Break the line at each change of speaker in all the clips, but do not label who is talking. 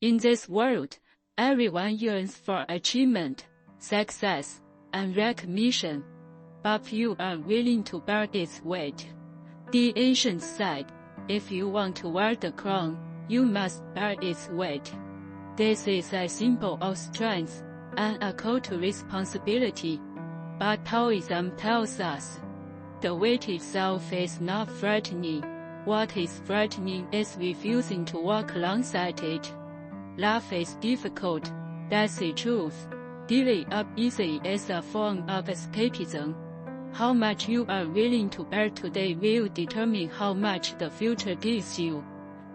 In this world, everyone yearns for achievement, success, and recognition, but few are willing to bear its weight. The ancients said, if you want to wear the crown, you must bear its weight. This is a symbol of strength and a call to responsibility. But Taoism tells us, the weight itself is not threatening. What is threatening is refusing to walk alongside it. Life is difficult, that's the truth. Giving up easy is a form of escapism. How much you are willing to bear today will determine how much the future gives you.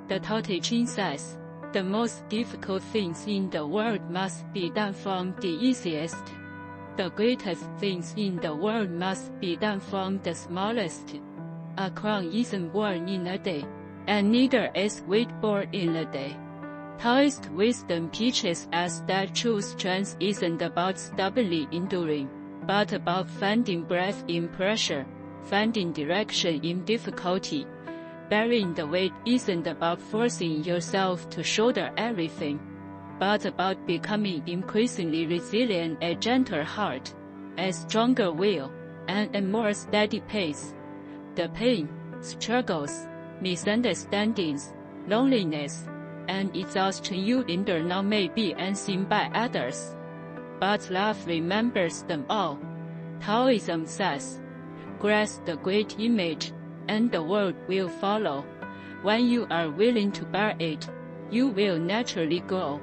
The Tao Te Ching says, the most difficult things in the world must be done from the easiest. The greatest things in the world must be done from the smallest. A crown isn't worn in a day, and neither is weight borne in a day. Taoist wisdom teaches us that true strength isn't about stubbornly enduring, but about finding breath in pressure, finding direction in difficulty. Bearing the weight isn't about forcing yourself to shoulder everything, but about becoming increasingly resilient, a gentle heart, a stronger will, and a more steady pace. The pain, struggles, misunderstandings, loneliness, and exhaustion you endure now may be unseen by others, but love remembers them all. Taoism says, grasp the great image, and the world will follow. When you are willing to bear it, you will naturally grow.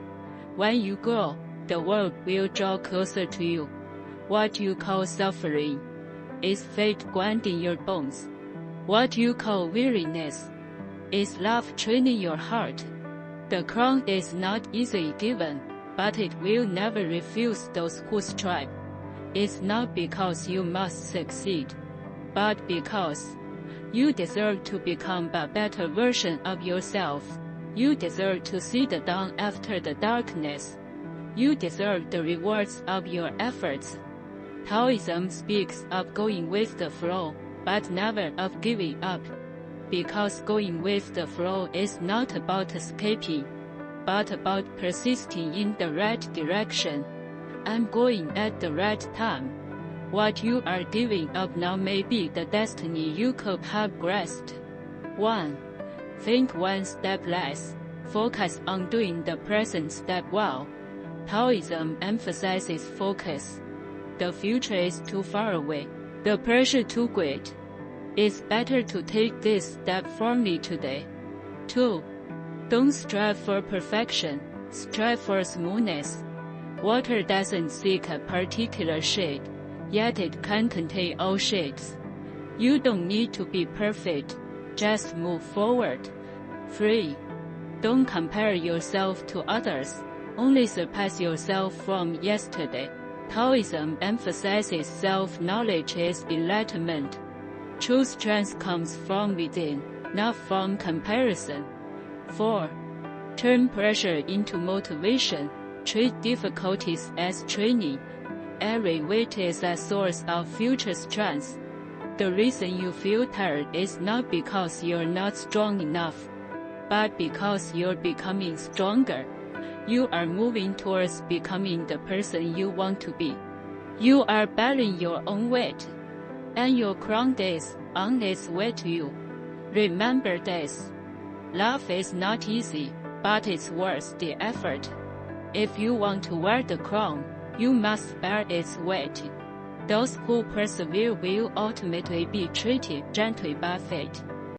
When you grow, the world will draw closer to you. What you call suffering is fate grinding your bones. What you call weariness is love training your heart. The crown is not easily given, but it will never refuse those who strive. It's not because you must succeed, but because you deserve to become a better version of yourself. You deserve to see the dawn after the darkness. You deserve the rewards of your efforts. Taoism speaks of going with the flow, but never of giving up. Because going with the flow is not about escaping, but about persisting in the right direction, and going at the right time. What you are giving up now may be the destiny you could have grasped. 1. Think one step less. Focus on doing the present step well. Taoism emphasizes focus. The future is too far away, the pressure too great. It's better to take this step firmly today. 2. Don't strive for perfection, strive for smoothness. Water doesn't seek a particular shade, yet it can contain all shades. You don't need to be perfect, just move forward. 3. Don't compare yourself to others, only surpass yourself from yesterday. Taoism emphasizes self-knowledge is enlightenment. True strength comes from within, not from comparison. 4. Turn pressure into motivation. Treat difficulties as training. Every weight is a source of future strength. The reason you feel tired is not because you're not strong enough, but because you're becoming stronger. You are moving towards becoming the person you want to be. You are bearing your own weight, and your crown is on its way to you. Remember this. Life is not easy, but it's worth the effort. If you want to wear the crown, you must bear its weight. Those who persevere will ultimately be treated gently by fate.